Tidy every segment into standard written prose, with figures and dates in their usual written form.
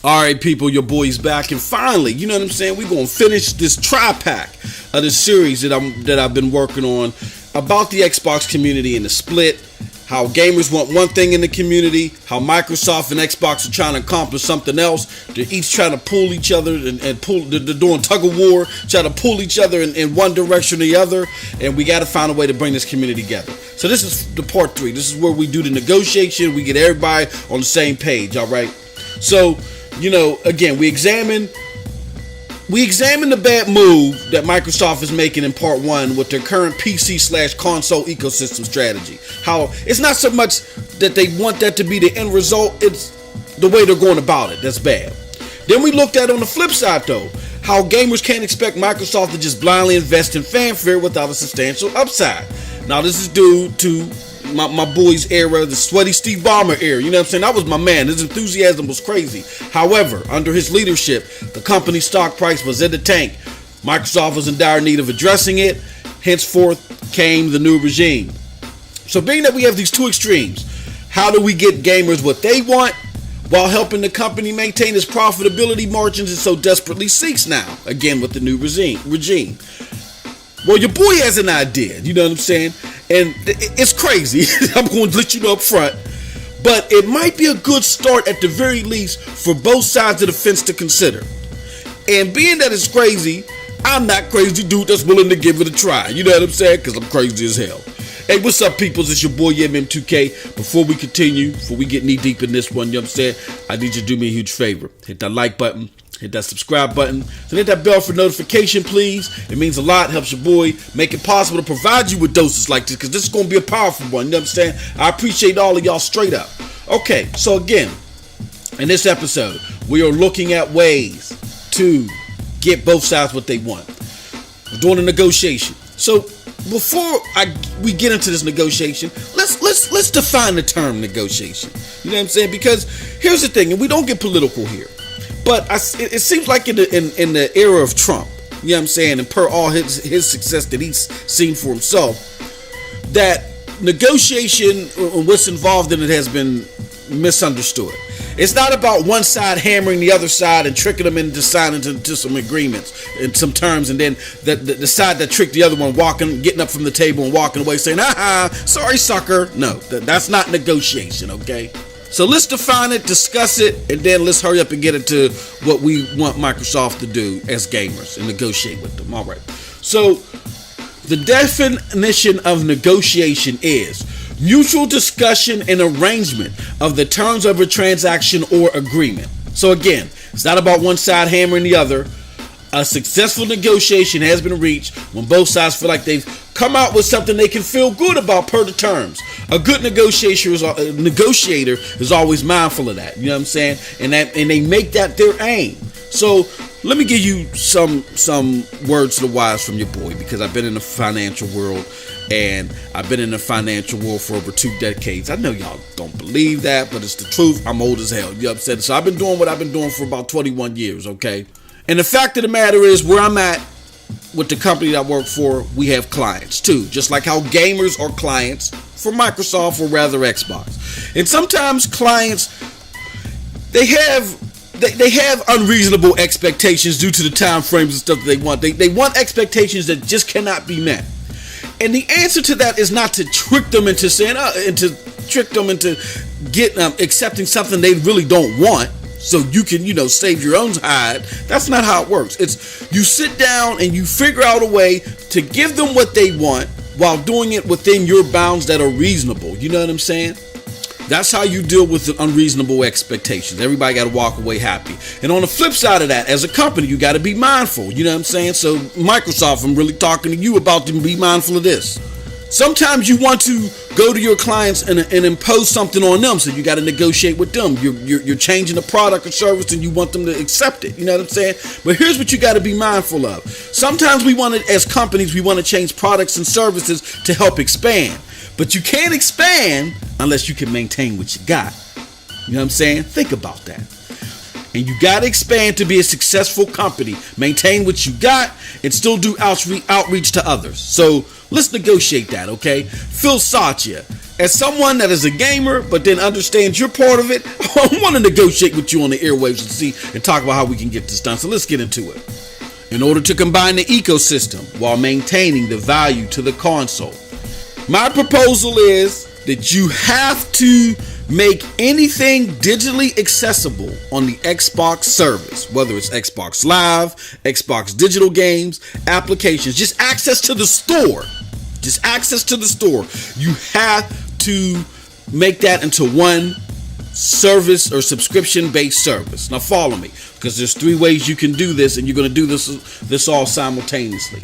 All right, people, your boy's back, and finally, you know what I'm saying, we're going to finish this tri-pack of the series that I've been working on about the Xbox community and the split, how gamers want one thing in the community, how Microsoft and Xbox are trying to accomplish something else. They're each trying to pull each other and pull. They're doing tug of war, trying to pull each other in one direction or the other, and we got to find a way to bring this community together. So this is the part 3. This is where we do the negotiation. We get everybody on the same page, all right? So, you know, again, we examine the bad move that Microsoft is making in part 1 with their current PC/console ecosystem strategy. How it's not so much that they want that to be the end result, it's the way they're going about it that's bad. Then we looked at on the flip side though, how gamers can't expect Microsoft to just blindly invest in fanfare without a substantial upside. Now this is due to my boy's era, the sweaty Steve Ballmer era. You know what I'm saying? That was my man. His enthusiasm was crazy. However, under his leadership, the company's stock price was in the tank. Microsoft was in dire need of addressing it. Henceforth came the new regime. So being that we have these two extremes, how do we get gamers what they want while helping the company maintain its profitability margins it so desperately seeks now? Again, with the new regime. Well, your boy has an idea, you know what I'm saying? And it's crazy. I'm going to let you know up front. But it might be a good start at the very least for both sides of the fence to consider. And being that it's crazy, I'm not crazy dude that's willing to give it a try. You know what I'm saying? Because I'm crazy as hell. Hey, what's up, peoples? It's your boy, MM2K. Before we continue, before we get knee deep in this one, you know what I'm saying? I need you to do me a huge favor. Hit that like button. Hit that subscribe button. So hit that bell for notification, please. It means a lot. Helps your boy make it possible to provide you with doses like this, because this is going to be a powerful one. You know what I'm saying? I appreciate all of y'all straight up. Okay, so again, in this episode, we are looking at ways to get both sides what they want. We're doing a negotiation. So before we get into this negotiation, let's define the term negotiation. You know what I'm saying? Because here's the thing, and we don't get political here. But it seems like in the era of Trump, you know what I'm saying, and per all his success that he's seen for himself, that negotiation and what's involved in it has been misunderstood. It's not about one side hammering the other side and tricking them into signing to some agreements and some terms, and then the side that tricked the other one getting up from the table and walking away saying, sorry, sucker. No, that's not negotiation, okay? So let's define it, discuss it, and then let's hurry up and get into what we want Microsoft to do as gamers and negotiate with them. All right. So the definition of negotiation is mutual discussion and arrangement of the terms of a transaction or agreement. So again, it's not about one side hammering the other. A successful negotiation has been reached when both sides feel like they've come out with something they can feel good about per the terms. A good negotiator is always mindful of that. You know what I'm saying? And they make that their aim. So let me give you some words to the wise from your boy, because I've been in the financial world, and I've been in the financial world for over 2 decades. I know y'all don't believe that, but it's the truth. I'm old as hell. You know what I'm saying? So I've been doing what I've been doing for about 21 years, okay? And the fact of the matter is, where I'm at with the company that I work for, we have clients too. Just like how gamers are clients for Microsoft, or rather Xbox. And sometimes clients, they have unreasonable expectations due to the time frames and stuff that they want. They want expectations that just cannot be met. And the answer to that is not to trick them into saying, accepting something they really don't want, so you can, save your own hide. That's not how it works. It's you sit down and you figure out a way to give them what they want while doing it within your bounds that are reasonable. You know what I'm saying? That's how you deal with the unreasonable expectations. Everybody got to walk away happy. And on the flip side of that, as a company, you got to be mindful. You know what I'm saying? So Microsoft, I'm really talking to you about to be mindful of this. Sometimes you want to go to your clients and impose something on them, so you got to negotiate with them. You're changing the product or service, and you want them to accept it. You know what I'm saying? But here's what you got to be mindful of. Sometimes as companies, we want to change products and services to help expand. But you can't expand unless you can maintain what you got. You know what I'm saying? Think about that. And you got to expand to be a successful company. Maintain what you got and still do outreach to others. So let's negotiate that, okay? Phil Satya, As someone that is a gamer, but then understands you're part of it, I want to negotiate with you on the airwaves and talk about how we can get this done. So let's get into it. In order to combine the ecosystem while maintaining the value to the console, my proposal is that you have to make anything digitally accessible on the Xbox service, whether it's Xbox Live, Xbox digital games, applications, just access to the store. Just access to the store. You have to make that into one service or subscription-based service. Now follow me, because there's 3 ways you can do this, and you're going to do this all simultaneously.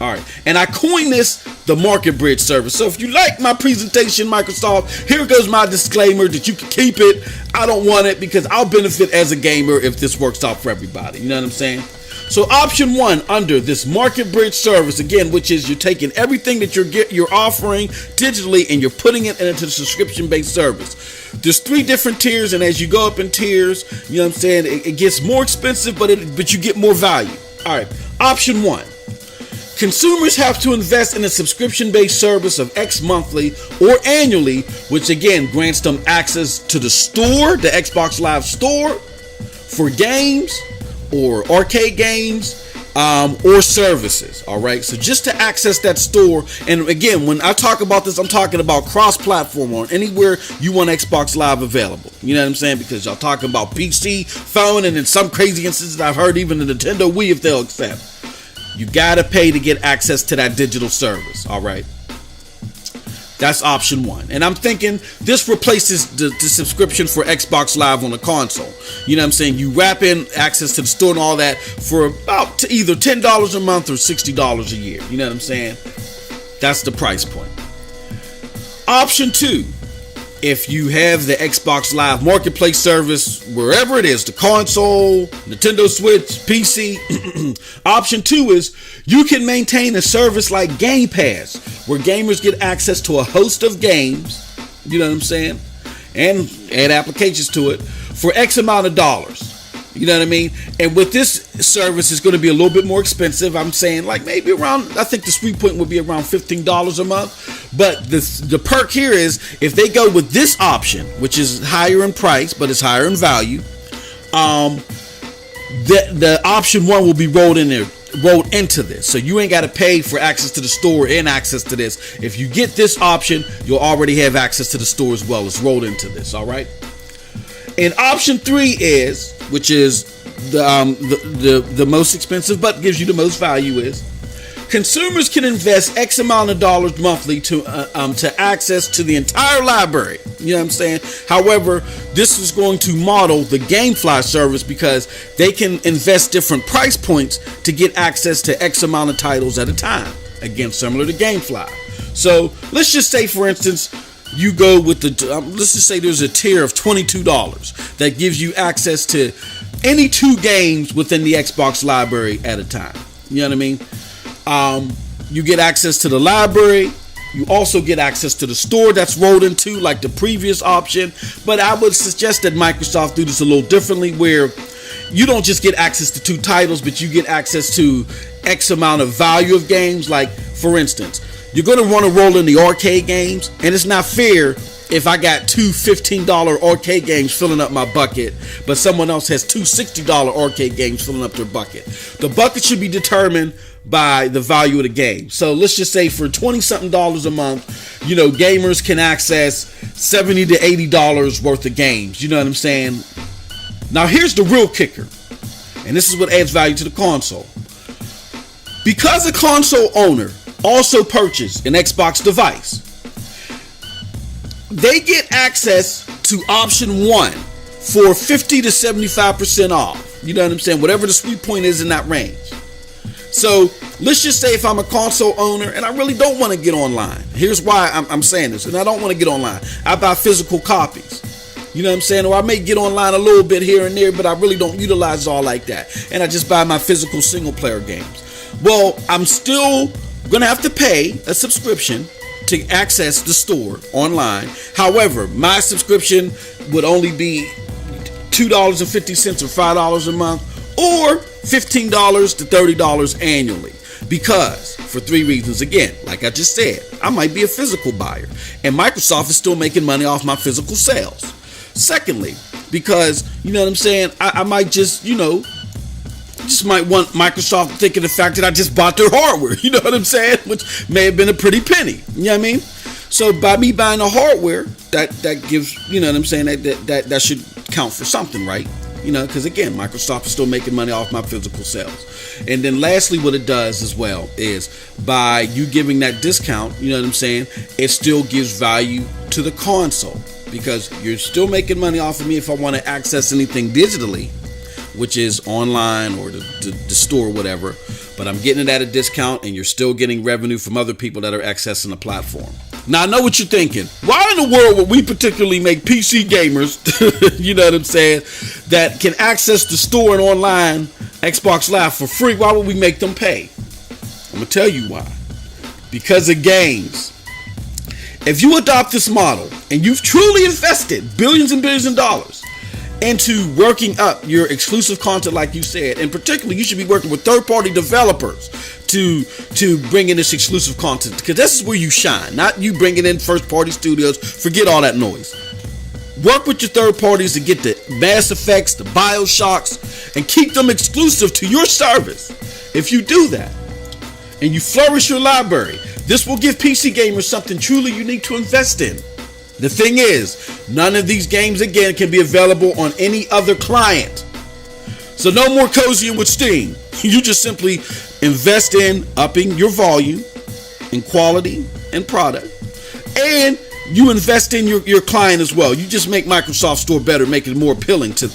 All right, and I coined this the Market Bridge service. So if you like my presentation, Microsoft, here goes my disclaimer that you can keep it. I don't want it because I'll benefit as a gamer if this works out for everybody. You know what I'm saying? So option 1 under this Market Bridge service, again, which is you're taking everything that you're offering digitally and you're putting it into the subscription-based service. There's 3 different tiers, and as you go up in tiers, you know what I'm saying, it gets more expensive, but you get more value. All right, option 1. Consumers have to invest in a subscription-based service of X monthly or annually, which again grants them access to the store, the Xbox Live store, for games or arcade games or services. All right, so just to access that store, and again, when I talk about this, I'm talking about cross-platform or anywhere you want Xbox Live available. You know what I'm saying? Because y'all talking about PC, phone, and in some crazy instances I've heard even the Nintendo Wii if they'll accept. You gotta pay to get access to that digital service. All right, that's option 1, and I'm thinking this replaces the subscription for Xbox Live on the console. You know what I'm saying? You wrap in access to the store and all that for about to either $10 a month or $60 a year. You know what I'm saying? That's the price point. Option 2. If you have the Xbox Live Marketplace service, wherever it is, the console, Nintendo Switch, PC, option 2 is you can maintain a service like Game Pass, where gamers get access to a host of games, you know what I'm saying, and add applications to it for X amount of dollars. You know what I mean? And with this service, it's going to be a little bit more expensive. I'm saying like maybe around, I think the sweet point would be around $15 a month. But the perk here is if they go with this option, which is higher in price, but it's higher in value, the option 1 will be rolled into this. So you ain't got to pay for access to the store and access to this. If you get this option, you'll already have access to the store as well. It's rolled into this. All right. And option 3 is, which is the most expensive but gives you the most value, is consumers can invest X amount of dollars monthly to access to the entire library. You know what I'm saying? However, this is going to model the GameFly service because they can invest different price points to get access to X amount of titles at a time. Again, similar to GameFly. So let's just say, for instance, you go with let's just say there's a tier of $22 that gives you access to any 2 games within the Xbox library at a time. You know what I mean? You get access to the library. You also get access to the store that's rolled into like the previous option. But I would suggest that Microsoft do this a little differently, where you don't just get access to 2 titles, but you get access to X amount of value of games. Like, for instance, you're going to want to roll in the arcade games, and it's not fair if I got 2 $15 arcade games filling up my bucket, but someone else has 2 $60 arcade games filling up their bucket. The bucket should be determined by the value of the game. So let's just say for $20-something a month, you know, gamers can access $70 to $80 worth of games. You know what I'm saying? Now here's the real kicker, and this is what adds value to the console. Because a console owner also purchased an Xbox device, they get access to option 1 for 50 to 75% off. You know what I'm saying? Whatever the sweet point is in that range. So let's just say if I'm a console owner and I really don't want to get online. Here's why I'm saying this. And I don't want to get online. I buy physical copies. You know what I'm saying? Or I may get online a little bit here and there, but I really don't utilize it all like that. And I just buy my physical single player games. Well, I'm still going to have to pay a subscription to access the store online. However, my subscription would only be $2.50 or $5 a month, or $15 to $30 annually. Because, for 3 reasons, again, like I just said, I might be a physical buyer, and Microsoft is still making money off my physical sales. Secondly, because, you know what I'm saying, I might just, just might want Microsoft to think of the fact that I just bought their hardware, you know what I'm saying, which may have been a pretty penny, you know what I mean? So by me buying the hardware, that gives, you know what I'm saying, that should count for something, right? Because again, Microsoft is still making money off my physical sales. And then lastly, what it does as well is by you giving that discount, you know what I'm saying, it still gives value to the console, because you're still making money off of me if I want to access anything digitally, which is online or the store or whatever, but I'm getting it at a discount, and you're still getting revenue from other people that are accessing the platform. Now, I know what you're thinking. Why in the world would we particularly make PC gamers, you know what I'm saying, that can access the store and online Xbox Live for free? Why would we make them pay? I'm going to tell you why. Because of games. If you adopt this model and you've truly invested billions and billions of dollars into working up your exclusive content, like you said, and particularly you should be working with third-party developers to bring in this exclusive content, because this is where you shine, not you bringing in first-party studios. Forget all that noise. Work with your third parties to get the Mass Effects, the Bioshocks, and keep them exclusive to your service. If you do that and you flourish your library, this will give PC gamers something truly unique to invest in. The thing is, none of these games, again, can be available on any other client. So no more cozying with Steam. You just simply invest in upping your volume and quality and product. And you invest in your client as well. You just make Microsoft Store better, make it more appealing to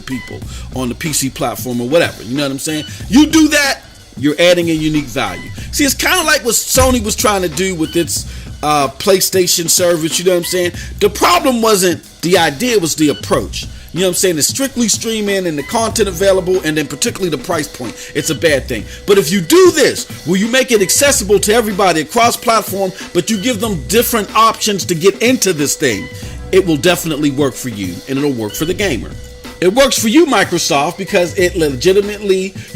people on the PC platform or whatever. You know what I'm saying? You do that, you're adding a unique value. See, it's kind of like what Sony was trying to do with its PlayStation service, you know what I'm saying? The problem wasn't the idea, it was the approach. You know what I'm saying? It's strictly streaming and the content available, and then particularly the price point. It's a bad thing. But if you do this, where you make it accessible to everybody across platform, but you give them different options to get into this thing, it will definitely work for you, and it'll work for the gamer. It works for you, Microsoft, because you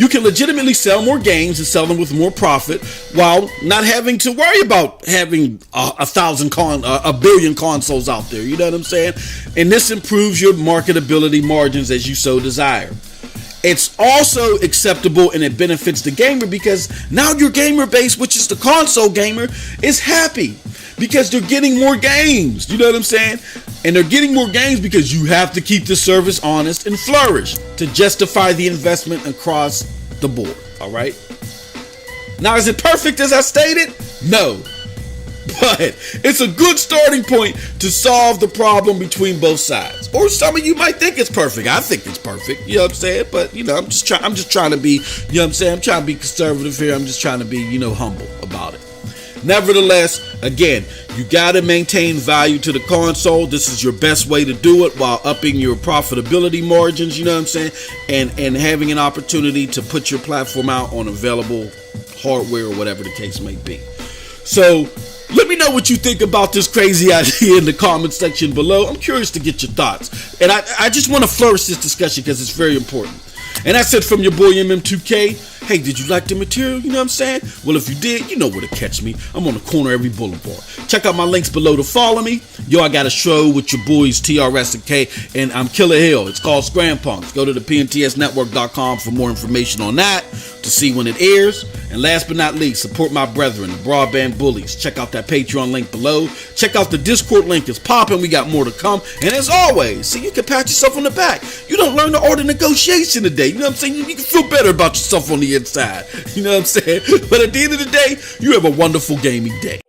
can legitimately sell more games and sell them with more profit while not having to worry about having a billion consoles out there. You know what I'm saying? And this improves your marketability margins as you so desire. It's also acceptable and it benefits the gamer because now your gamer base, which is the console gamer, is happy because they're getting more games. You know what I'm saying? And they're getting more games because you have to keep the service honest and flourish to justify the investment across the board. All right. Now, is it perfect as I stated? No. But it's a good starting point to solve the problem between both sides. Or some of you might think it's perfect. I think it's perfect. You know what I'm saying? But, I'm just trying to be, you know what I'm saying? I'm trying to be conservative here. I'm just trying to be, humble about it. Nevertheless, again, you got to maintain value to the console. This is your best way to do it while upping your profitability margins, you know what I'm saying? And having an opportunity to put your platform out on available hardware or whatever the case may be. So let me know what you think about this crazy idea in the comment section below. I'm curious to get your thoughts. And I just want to flourish this discussion because it's very important. And that's it from your boy MM2K. Hey, did you like the material? You know what I'm saying? Well, if you did, you know where to catch me. I'm on the corner of every boulevard. Check out my links below to follow me. Yo, I got a show with your boys TRS and K, and I'm Killer Hill. It's called Scram Punks. Go to the PNTSnetwork.com for more information on that, to see when it airs. And last but not least, support my brethren, the Broadband Bullies. Check out that Patreon link below. Check out the Discord link. It's popping. We got more to come. And as always, see, you can pat yourself on the back. You don't learn the art of negotiation today. You know what I'm saying? You can feel better about yourself on the inside. You know what I'm saying? But at the end of the day, you have a wonderful gaming day.